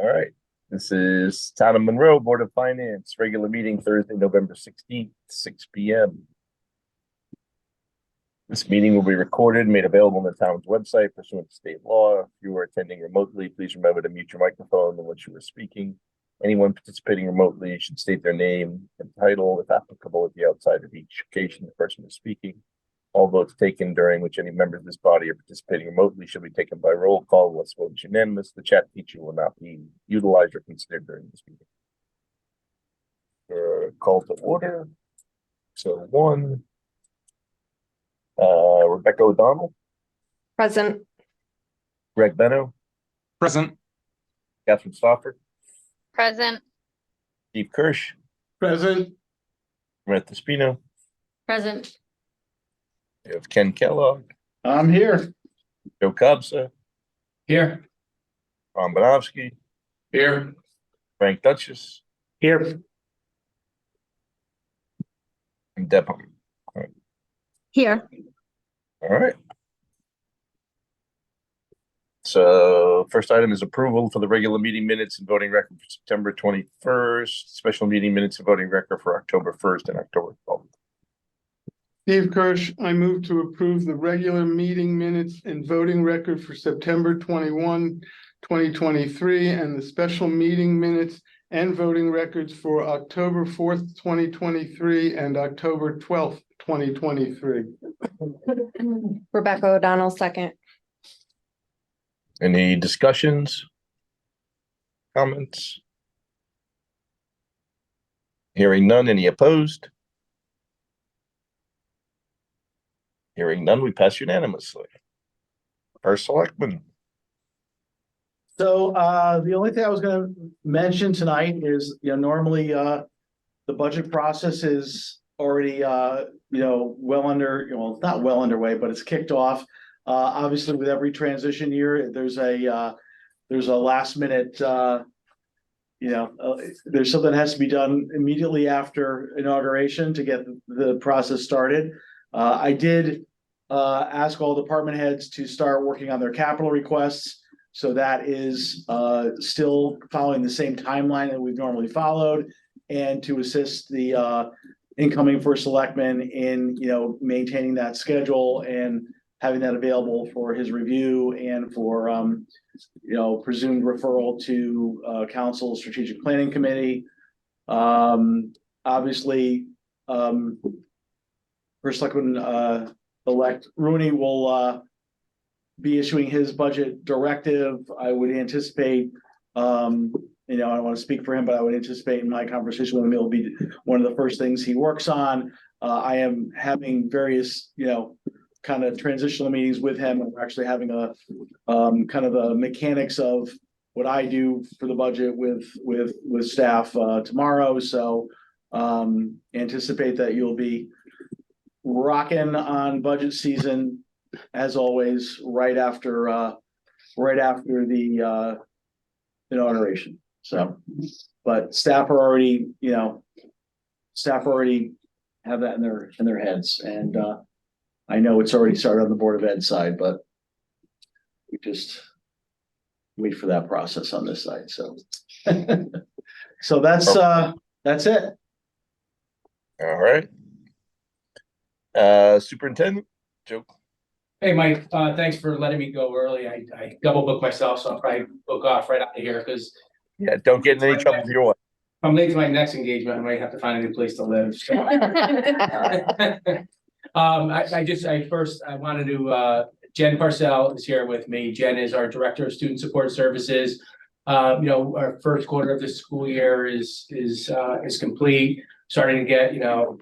All right. This is Town of Monroe Board of Finance, regular meeting Thursday, November 16th, 6 p.m. This meeting will be recorded and made available on the town's website pursuant to state law. If you are attending remotely, please remember to mute your microphone when you are speaking. Anyone participating remotely should state their name and title, if applicable, at the outside of each occasion the person is speaking. All votes taken during which any members of this body are participating remotely shall be taken by roll call unless voted unanimous. The chat feature will not be utilized or considered during this meeting. Call to order. So one. Rebecca O'Donnell. Present. Greg Benno. Present. Catherine Stauffer. Present. Steve Kirsch. Present. Samantha Spino. Present. We have Ken Kellogg. I'm here. Joe Cobsa. Here. Ron Bonofsky. Here. Frank Duchess. Here. And Deb Hum. Here. All right. So first item is approval for the regular meeting minutes and voting record for September 21st, special meeting minutes and voting record for October 1st and October 12th. Steve Kirsch, I move to approve the regular meeting minutes and voting record for September 21, 2023, and the special meeting minutes and voting records for October 4th, 2023, and October 12th, 2023. Rebecca O'Donnell, second. Any discussions? Comments? Hearing none. Any opposed? Hearing none, we pass unanimously. First selectman. So the only thing I was going to mention tonight is, normally the budget process is already, well under, not well underway, but it's kicked off. Obviously, with every transition year, there's a last minute, there's something that has to be done immediately after inauguration to get the process started. I did ask all department heads to start working on their capital requests. So that is still following the same timeline that we've normally followed, and to assist the incoming first selectman in, maintaining that schedule and having that available for his review and for, presumed referral to council strategic planning committee. Obviously, first selectman elect Rooney will be issuing his budget directive. I would anticipate, I don't want to speak for him, but I would anticipate in my conversation with him, it'll be one of the first things he works on. I am having various, kind of transitional meetings with him, and we're actually having a kind of a mechanics of what I do for the budget with staff tomorrow. So anticipate that you'll be rocking on budget season as always right after the inauguration. So, but staff already have that in their heads, and I know it's already started on the Board of Ed side, but we just wait for that process on this side. So, so that's it. All right. Superintendent Joe. Hey, Mike, thanks for letting me go early. I double booked myself, so I'll probably book off right out of here because Don't get in any trouble if you want. I'm late to my next engagement. I might have to find a new place to live. So. I wanted to, Jen Parcell is here with me. Jen is our Director of Student Support Services. Our first quarter of the school year is complete. Starting to get, a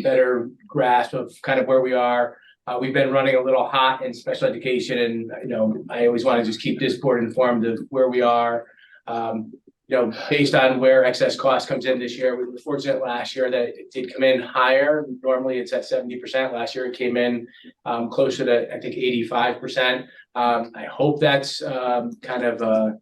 better grasp of kind of where we are. We've been running a little hot in special education, and, I always want to just keep this board informed of where we are. Based on where excess cost comes in this year, we were fortunate last year that it did come in higher. Normally it's at 70%. Last year it came in closer to, I think, 85%. I hope that's kind of a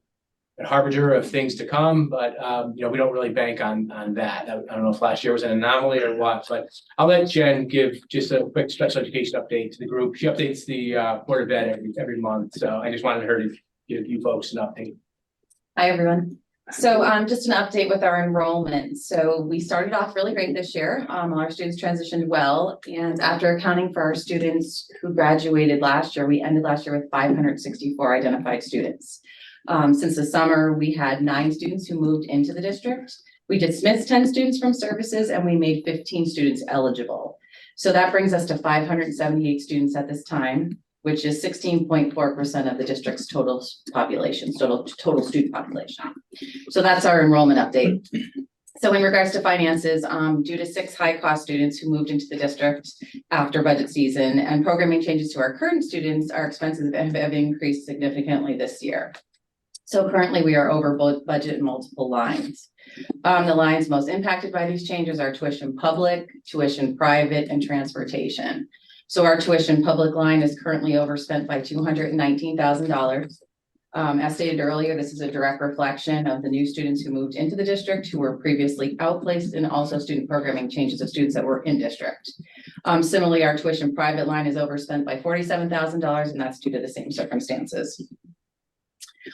harbinger of things to come, but we don't really bank on that. I don't know if last year was an anomaly or what, but I'll let Jen give just a quick special education update to the group. She updates the Board of Ed every month, so I just wanted her to give you folks an update. Hi, everyone. So just an update with our enrollment. So we started off really great this year. Our students transitioned well. And after accounting for our students who graduated last year, we ended last year with 564 identified students. Since the summer, we had 9 students who moved into the district. We dismissed 10 students from services and we made 15 students eligible. So that brings us to 578 students at this time, which is 16.4% of the district's total population, total student population. So that's our enrollment update. So in regards to finances, due to 6 high-cost students who moved into the district after budget season and programming changes to our current students, our expenses have increased significantly this year. So currently we are over budget in multiple lines. The lines most impacted by these changes are tuition public, tuition private, and transportation. So our tuition public line is currently overspent by $219,000. As stated earlier, this is a direct reflection of the new students who moved into the district who were previously outplaced, and also student programming changes of students that were in district. Similarly, our tuition private line is overspent by $47,000, and that's due to the same circumstances.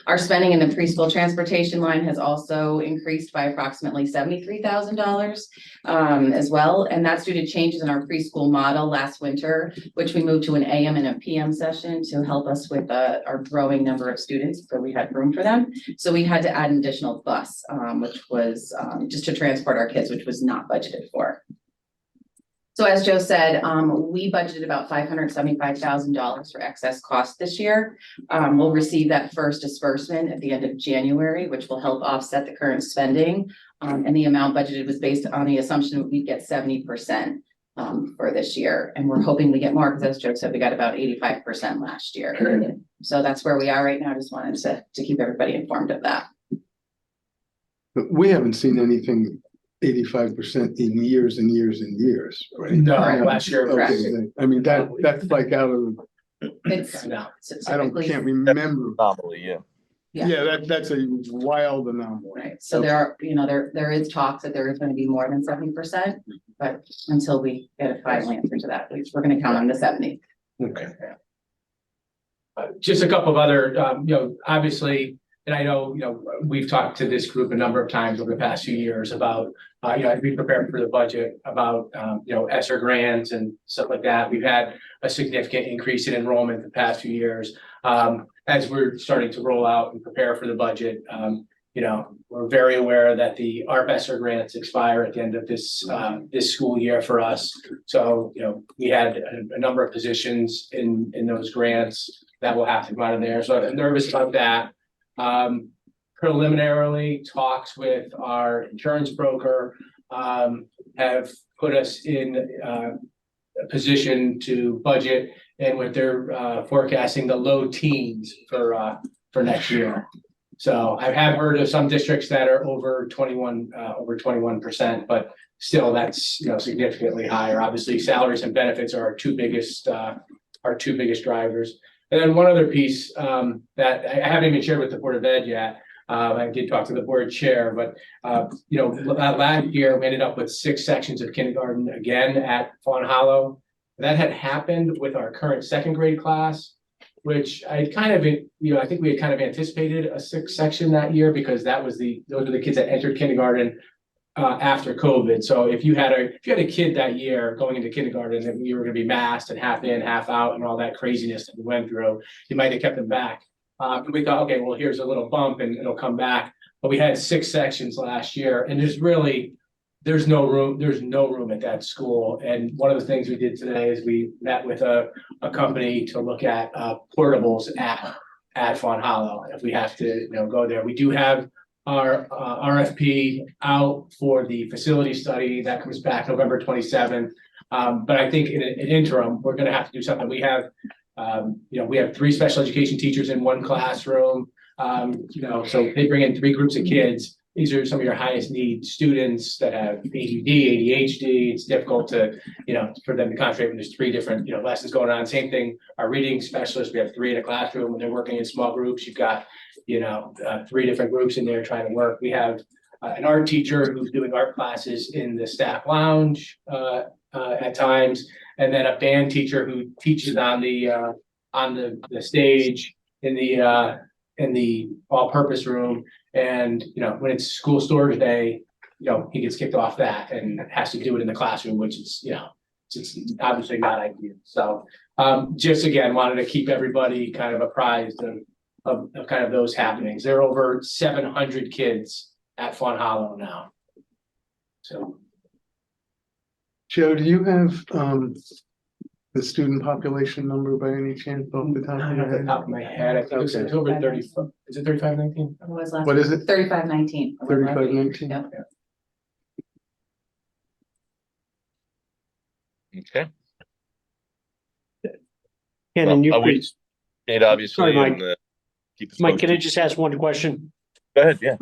Our spending in the preschool transportation line has also increased by approximately $73,000 as well. And that's due to changes in our preschool model last winter, which we moved to an AM and a PM session to help us with our growing number of students, so we had room for them. So we had to add an additional bus, which was just to transport our kids, which was not budgeted for. So as Joe said, we budgeted about $575,000 for excess cost this year. We'll receive that first disbursement at the end of January, which will help offset the current spending. And the amount budgeted was based on the assumption that we get 70% for this year. And we're hoping we get more, because as Joe said, we got about 85% last year. So that's where we are right now. Just wanted to keep everybody informed of that. But we haven't seen anything 85% in years and years and years, right? No, Correct. last year. Correct. Okay, I mean, that's like out of, It's No. can't remember. Anomaly, yeah. Yeah. Yeah, that's a wild anomaly. Right, so there are, there is talks that there is going to be more than 70%, but until we get a final answer to that, we're going to count on the 70. Okay. Just a couple of other, obviously, and I know, we've talked to this group a number of times over the past few years about, as we prepare for the budget, about, ESSER grants and stuff like that. We've had a significant increase in enrollment the past few years. As we're starting to roll out and prepare for the budget, we're very aware that the ARP ESSER grants expire at the end of this school year for us. So, we had a number of positions in those grants that will have to come out of there. So I'm nervous about that. Preliminarily, talks with our insurance broker have put us in a position to budget, and what they're forecasting the low teens for next year. So I have heard of some districts that are over 21%, but still that's significantly higher. Obviously, salaries and benefits are our two biggest drivers. And then one other piece that I haven't even shared with the Board of Ed yet. I did talk to the board chair, but last year we ended up with 6 sections of kindergarten again at Fawn Hollow. That had happened with our current 2nd grade class, which I kind of, I think we had kind of anticipated a 6th section that year, because those were the kids that entered kindergarten after COVID. So if you had a kid that year going into kindergarten and you were going to be masked and half in, half out, and all that craziness that we went through, you might have kept them back. We thought, okay, well, here's a little bump and it'll come back. But we had 6 sections last year, and there's no room at that school. And one of the things we did today is we met with a company to look at portables at Fawn Hollow if we have to go there. We do have our RFP out for the facility study that comes back November 27th. But I think in an interim, we're going to have to do something. We have 3 special education teachers in one classroom. So they bring in 3 groups of kids. These are some of your highest need students that have ADD, ADHD. It's difficult to, for them to concentrate when there's 3 different, lessons going on. Same thing, our reading specialists, we have 3 in a classroom. When they're working in small groups, you've got, 3 different groups in there trying to work. We have an art teacher who's doing art classes in the staff lounge at times, and then a band teacher who teaches on the stage in in the all-purpose room. And, when it's school storage day, he gets kicked off that and has to do it in the classroom, which is, it's obviously not ideal. So, just again, wanted to keep everybody kind of apprised of kind of those happenings. There are over 700 kids at Fun Hollow now. So. Joe, do you have the student population number by any chance off the top of Off your the head? top of my head, I think it's Okay. over 30, is it 3519? What is it? 3519. 3519? Yep. Okay. Ken, Well, and you, I'll wait. State obviously. Sorry, Mike. and, keep us Mike, can I posted. just ask one question? Go ahead, yeah.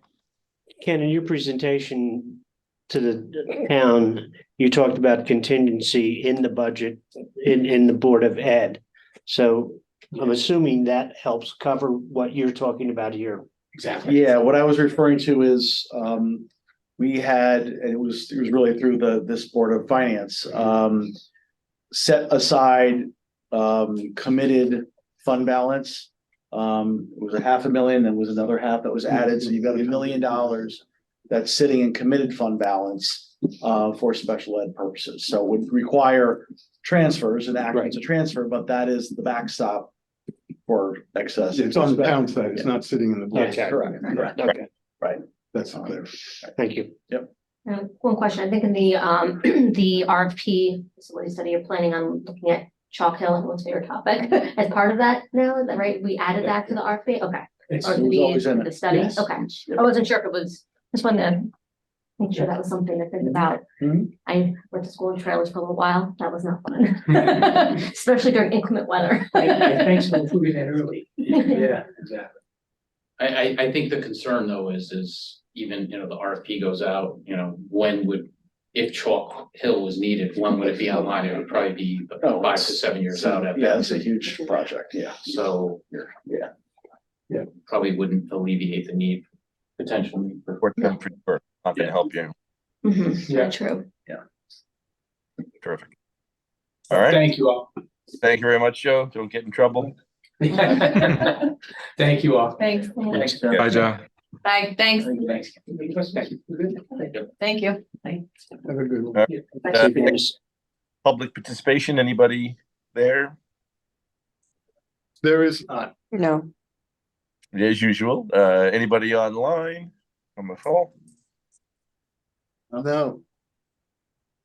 Ken, in your presentation to the town, you talked about contingency in the budget, in the Board of Ed. So I'm assuming that helps cover what you're talking about here. Exactly. Yeah, what I was referring to is, we had, and it was really through this Board of Finance, set aside, committed fund balance. It was $500,000, then was another half that was added, so you've got $1 million that's sitting in committed fund balance, for special ed purposes. So it would require transfers and actions to transfer, but that is the backstop for excess. It's on the town side, it's not sitting in the board. Okay. Correct. Okay, That's clear. thank you. One question, I think in the, the RFP, somebody said you're planning on looking at Chalk Hill and what's your topic as part of that now, is that right? We added that to the RFP, okay. It's, Or It to was be always in the it. study, Yes. okay. I wasn't sure if it was, just wanted to make sure that was something to think about. Mhm. I went to school in trailers for a little while, that was not fun. Especially during inclement weather. thanks for including that early. Yeah, exactly. I think the concern though is even, the RFP goes out, if Chalk Hill was needed, when would it be online? It would probably be 5 to 7 years out at Yeah, that. it's a huge project, yeah. So, Yeah. probably wouldn't alleviate the need, potential need for. Work done for sure. Not gonna help you. Mhm, Yeah. true. Terrific. All right. Thank you all. Thank you very much, Joe. Don't get in trouble. Thank you all. Thanks. Thanks. Bye, Joe. Bye, thanks. Thanks. Thank you. Have a good one. Public participation, anybody there? There is not. No. As usual, anybody online on the phone? No.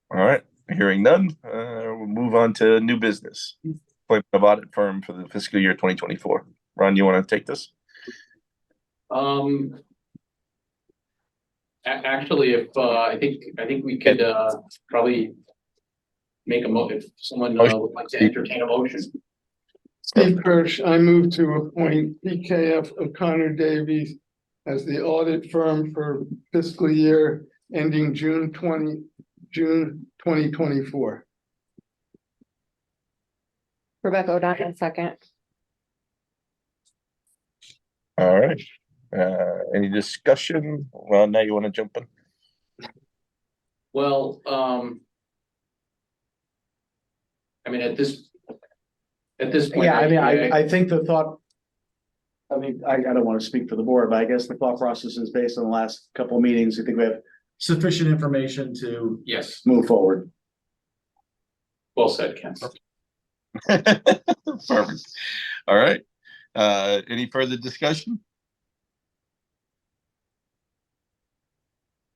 All right, hearing none, we'll move on to new business. Appointment of audit firm for the fiscal year 2024. Ron, you want to take this? Actually, if, I think we could, probably make if someone would like to entertain a motion. Steve Kirsch, I move to appoint PKF O'Connor Davies as the audit firm for fiscal year ending June 2024. Rebecca O'Donnell, second. All right, any discussion? Ron, now you want to jump in? Well, I mean, at this point. Yeah, I mean, I think the thought. I mean, I don't want to speak for the board, but I guess the thought process is based on the last couple of meetings. I think we have sufficient information to Yes, move forward. well said, Ken. Perfect. All right, any further discussion?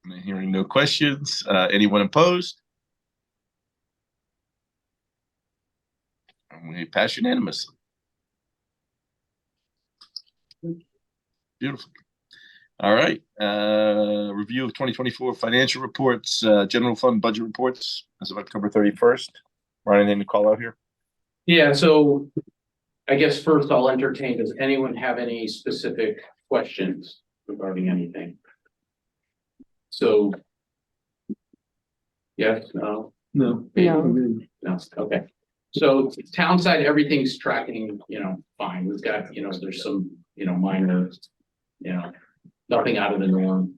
I'm hearing no questions. Anyone opposed? We pass unanimously. Beautiful. All right, review of 2024 financial reports, general fund budget reports as of October 31st. Ron, anything to call out here? Yeah, so I guess first I'll entertain, does anyone have any specific questions regarding anything? So. Yes, no, No. No. no, okay. So town side, everything's tracking, fine. We've got, there's some, minor, nothing out of the norm.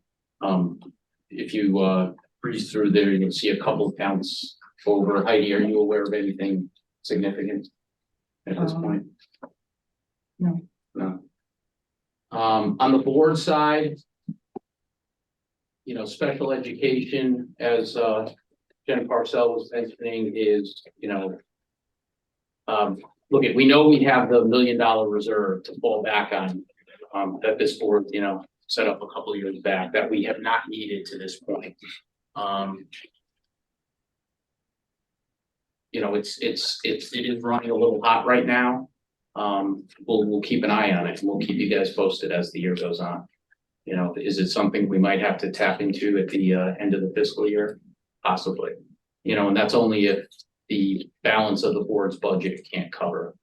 If you breeze through there, you'll see a couple of counts over. Heidi, are you aware of anything significant at this point? No. No. On the board side, special education, as Jen Parcell was mentioning, is, look, we know we have the $1 million reserve to fall back on, that this board, set up a couple of years back that we have not needed to this point. It is running a little hot right now. We'll keep an eye on it, and we'll keep you guys posted as the year goes on. Is it something we might have to tap into at the end of the fiscal year? Possibly. And that's only if the balance of the board's budget can't cover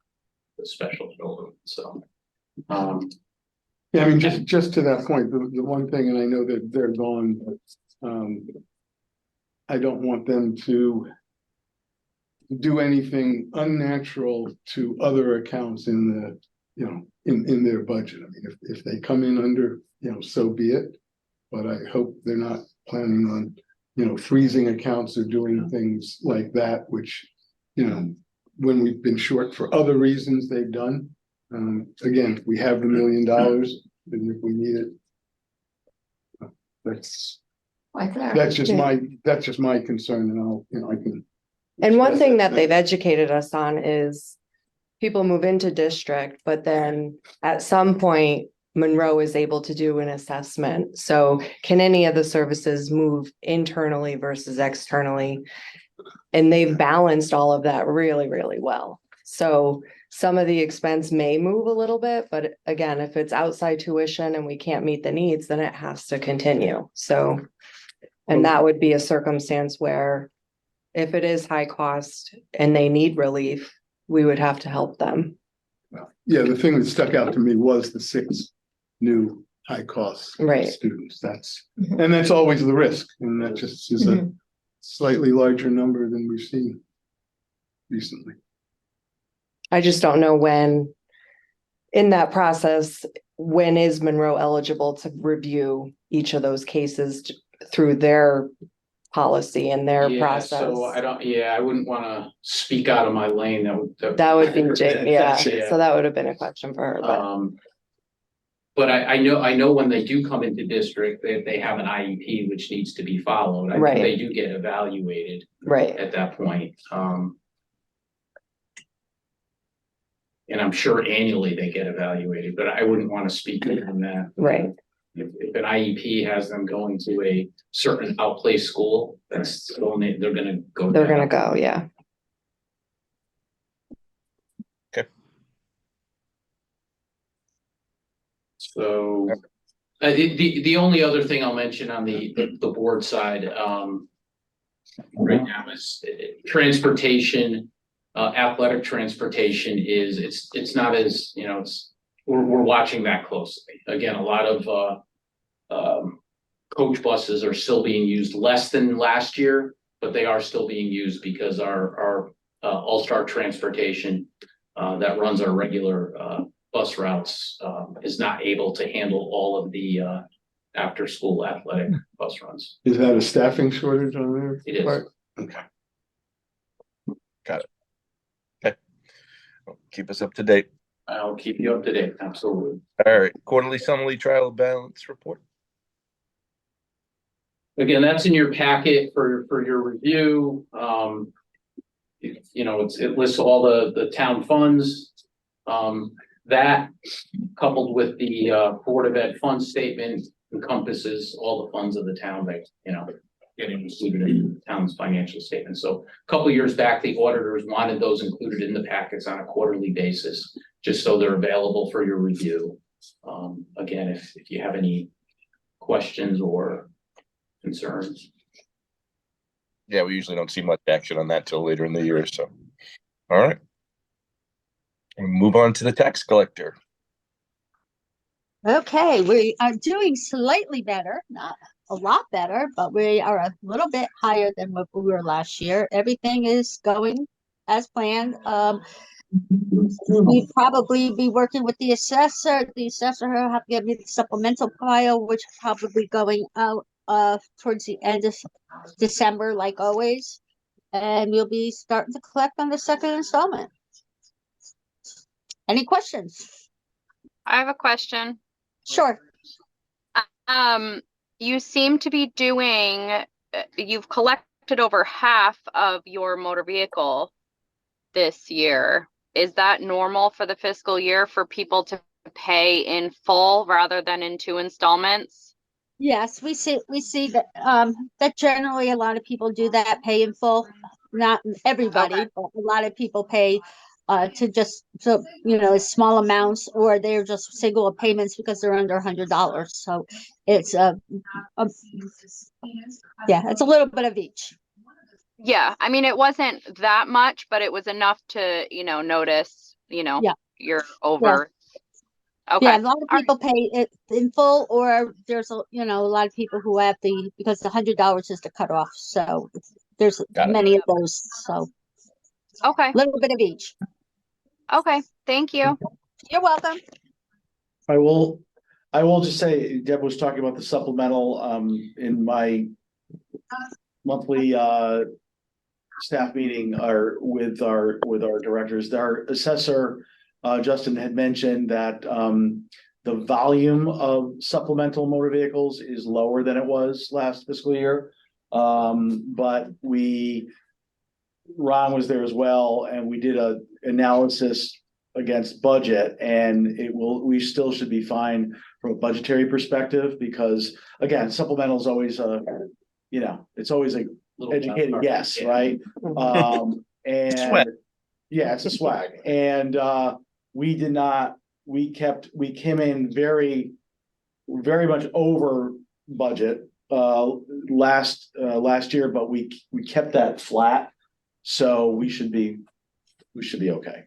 the special enrollment. So, Yeah, I mean, just to that point, the one thing, and I know that they're gone, but I don't want them to do anything unnatural to other accounts in the, in their budget. I mean, if they come in under, so be it. But I hope they're not planning on, freezing accounts or doing things like that, which, when we've been short for other reasons they've done. Again, we have the $1 million, and if we need it, that's just my concern, and I can. And one thing that they've educated us on is people move into district, but then at some point, Monroe is able to do an assessment. So can any of the services move internally versus externally? And they've balanced all of that really, really well. So some of the expense may move a little bit, but again, if it's outside tuition and we can't meet the needs, then it has to continue. So, and that would be a circumstance where if it is high cost and they need relief, we would have to help them. Yeah, the thing that stuck out to me was the 6 new high cost Right. students. And that's always the risk. And that just is a slightly larger number than we've seen recently. I just don't know when in that process, when is Monroe eligible to review each of those cases through their policy and their process? So I wouldn't want to speak out of my lane. That would be Jane, yeah. Yeah. So that would have been a question for her. But I know when they do come into district, they have an IEP which needs to be followed. I Right. think they do get evaluated Right. at that point. And I'm sure annually they get evaluated, but I wouldn't want to speak on that. Right. If an IEP has them going to a certain outplaced school, they're gonna go. They're gonna go, yeah. Okay. So, the only other thing I'll mention on the board side, right now is transportation, athletic transportation it's not as, we're watching that closely. Again, a lot of, coach buses are still being used less than last year, but they are still being used because our all-star transportation that runs our regular bus routes is not able to handle all of the after-school athletic bus runs. Is that a staffing shortage on there? It is. Okay. Got it. Okay. Well, keep us up to date. I'll keep you up to date. Absolutely. All right. Quarterly summary trial balance report. Again, that's in your packet for your review. It lists all the town funds. That coupled with the Board of Ed fund statement encompasses all the funds of the town that, getting included in the town's financial statement. So a couple of years back, the auditors wanted those included in the packets on a quarterly basis, just so they're available for your review. Again, if you have any questions or concerns. Yeah, we usually don't see much action on that till later in the year. So, all right. We'll move on to the tax collector. Okay, we are doing slightly better, not a lot better, but we are a little bit higher than what we were last year. Everything is going as planned. We'd probably be working with the assessor. The assessor will have to give me the supplemental file, which is probably going out towards the end of December, like always. And we'll be starting to collect on the second installment. Any questions? I have a question. Sure. You seem to be doing, you've collected over half of your motor vehicle this year. Is that normal for the fiscal year for people to pay in full rather than in 2 installments? Yes, we see that that generally a lot of people do that, pay in full. Not everybody, Okay. but a lot of people pay to just small amounts, or they're just single payments because they're under $100. So it's a yeah, it's a little bit of each. Yeah, I mean, it wasn't that much, but it was enough to, notice, Yeah. you're over. Yeah, Okay. a lot of people pay it in full, or there's a lot of people who have because the $100 is the cutoff. So there's Got it. many of those. So Okay. a little bit of each. Okay. Thank you. You're welcome. I will just say, Deb was talking about the supplemental, in my monthly, staff meeting with our directors. Our assessor, Justin had mentioned that, the volume of supplemental motor vehicles is lower than it was last fiscal year. But Ron was there as well, and we did a analysis against budget, and we still should be fine from a budgetary perspective, because again, supplemental is always it's always a educated guess, right? And Swag. yeah, it's a swag. And we came in very, very much over budget last year, but we kept that flat. So we should be okay.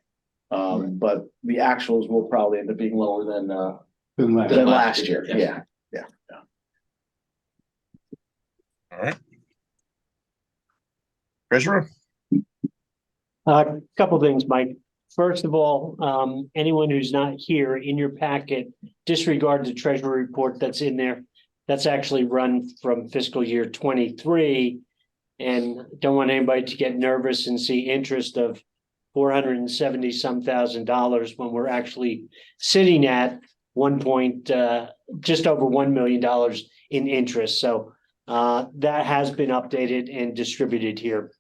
But the actuals will probably end up being lower than last year. Yes. Yeah. All right. Treasurer? A couple things, Mike. First of all, anyone who's not here, in your packet, disregard the treasury report that's in there. That's actually run from fiscal year 23. And don't want anybody to get nervous and see interest of $470 some thousand when we're actually sitting at just over $1 million in interest. So that has been updated and distributed here.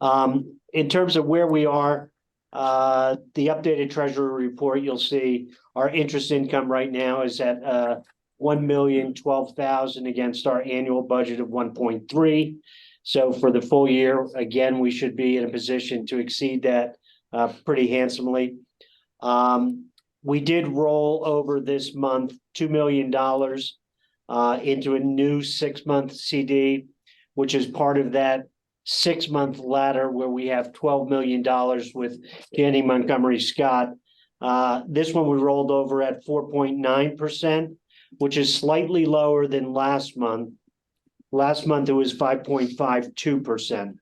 In terms of where we are, the updated treasury report, you'll see our interest income right now is at $1,012,000 against our annual budget of 1.3. So for the full year, again, we should be in a position to exceed that pretty handsomely. We did roll over this month $2 million into a new 6-month CD, which is part of that 6-month ladder where we have $12 million with Janney Montgomery Scott. This one we rolled over at 4.9%, which is slightly lower than last month. Last month it was 5.52%.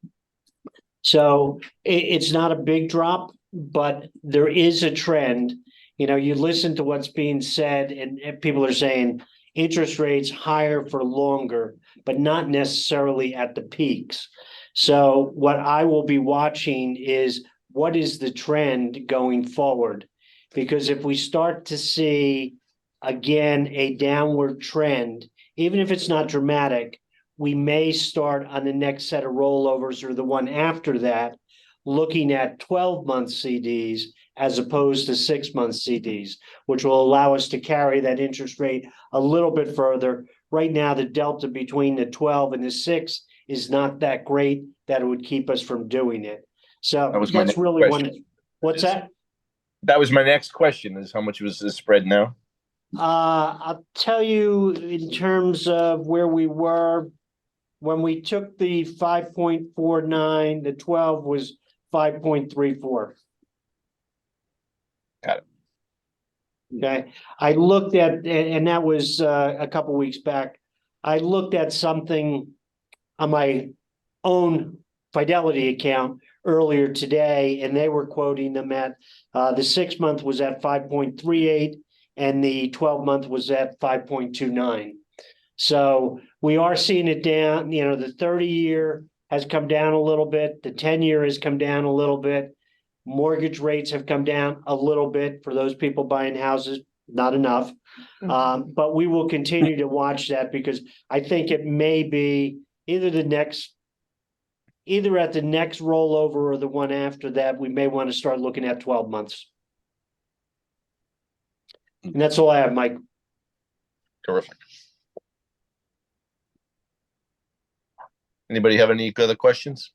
So it's not a big drop, but there is a trend. You listen to what's being said, and people are saying interest rates higher for longer, but not necessarily at the peaks. So what I will be watching is what is the trend going forward? Because if we start to see, again, a downward trend, even if it's not dramatic, we may start on the next set of rollovers or the one after that, looking at 12-month CDs as opposed to 6-month CDs, which will allow us to carry that interest rate a little bit further. Right now, the delta between the 12 and the 6 is not that great that it would keep us from doing it. So that's really one. What's that? That was my next question, is how much was the spread now? I'll tell you in terms of where we were. When we took the 5.49, the 12 was 5.34. Got it. Okay. I looked at, and that was a couple weeks back. I looked at something on my own Fidelity account earlier today, and they were quoting them at the 6-month was at 5.38 and the 12-month was at 5.29. So we are seeing it down. The 30-year has come down a little bit. The 10-year has come down a little bit. Mortgage rates have come down a little bit for those people buying houses not enough. But we will continue to watch that because I think it may be either at the next rollover or the one after that, we may want to start looking at 12 months. And that's all I have, Mike. Terrific. Anybody have any other questions?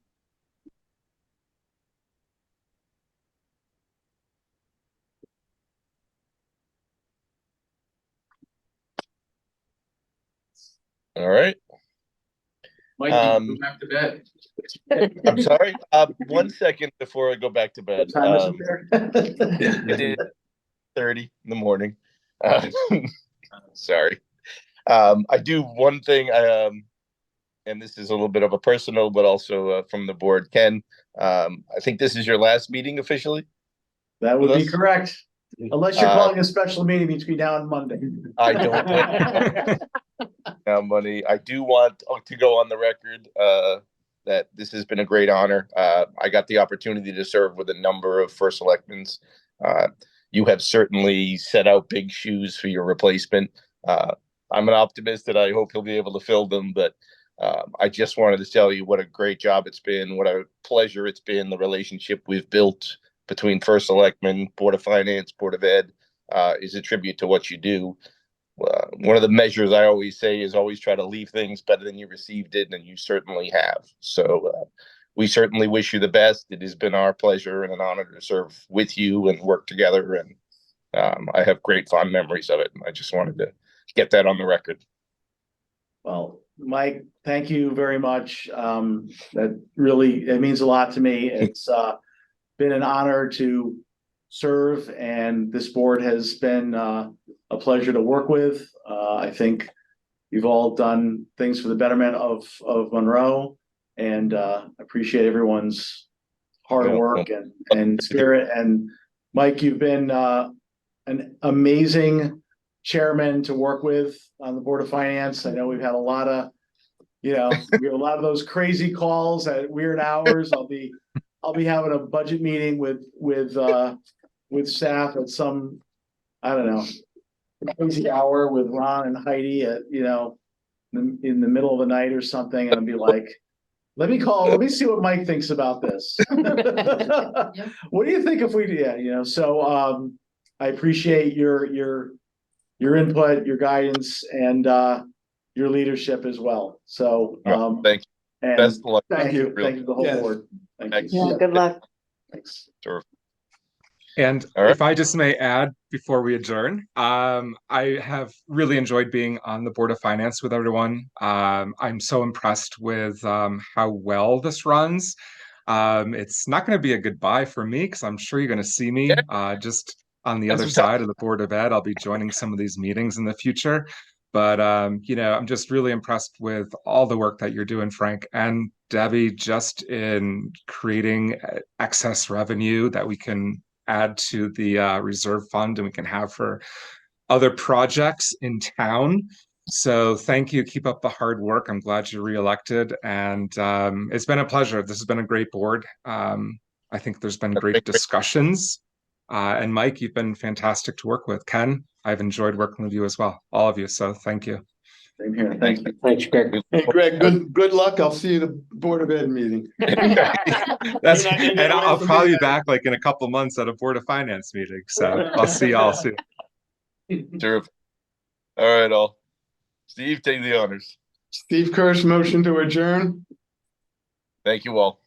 All right. Mike, you go back to bed. I'm sorry. 1 second before I go back to bed. What time is it It there? is 30 in the morning. Sorry. I do one thing, and this is a little bit of a personal, but also from the board. Ken, I think this is your last meeting officially. That would be Unless- correct. Unless you're calling a special meeting between now and Monday. I don't plan now, money. I do want to go on the record that this has been a great honor. I got the opportunity to serve with a number of first selectments. You have certainly set out big shoes for your replacement. I'm an optimist that I hope he'll be able to fill them, but I just wanted to tell you what a great job it's been, what a pleasure it's been, the relationship we've built between First Selectmen, Board of Finance, Board of Ed, is a tribute to what you do. One of the measures I always say is always try to leave things better than you received it, and you certainly have. So we certainly wish you the best. It has been our pleasure and an honor to serve with you and work together, and I have great fond memories of it. And I just wanted to get that on the record. Well, Mike, thank you very much. That really, it means a lot to me. It's been an honor to serve, and this board has been a pleasure to work with. I think you've all done things for the betterment of Monroe, and appreciate everyone's hard work and spirit. And Mike, you've been an amazing chairman to work with on the Board of Finance. I know we've had a lot of, we have a lot of those crazy calls at weird hours. I'll be having a budget meeting with staff at some, I don't know, crazy hour with Ron and Heidi at, in the middle of the night or something. And I'll be like, let me see what Mike thinks about this. What do you think if we do that? So I appreciate your input, your guidance, and your leadership as well. So thank you. And Best of luck. thank you. Really. Thank you to the whole board. Thank you. Yeah, good luck. Thanks. Sure. And All right. if I just may add before we adjourn, I have really enjoyed being on the Board of Finance with everyone. I'm so impressed with how well this runs. It's not going to be a goodbye for me because I'm sure you're going to see me just on the other side of the Board of Ed. I'll be joining some of these meetings in the future. But, I'm just really impressed with all the work that you're doing, Frank and Debbie, just in creating excess revenue that we can add to the reserve fund and we can have for other projects in town. So thank you. Keep up the hard work. I'm glad you're reelected. And it's been a pleasure. This has been a great board. I think there's been great discussions. And Mike, you've been fantastic to work with. Ken, I've enjoyed working with you as well. All of you. So thank you. Same here. Thank you. Thanks, Greg. Hey, Greg, good luck. I'll see you at the Board of Ed meeting. And I'll call you back like in a couple months at a Board of Finance meeting. So I'll see y'all soon. Terrific. All right, all. Steve, take the honors. Steve Kirsch, motion to adjourn. Thank you all.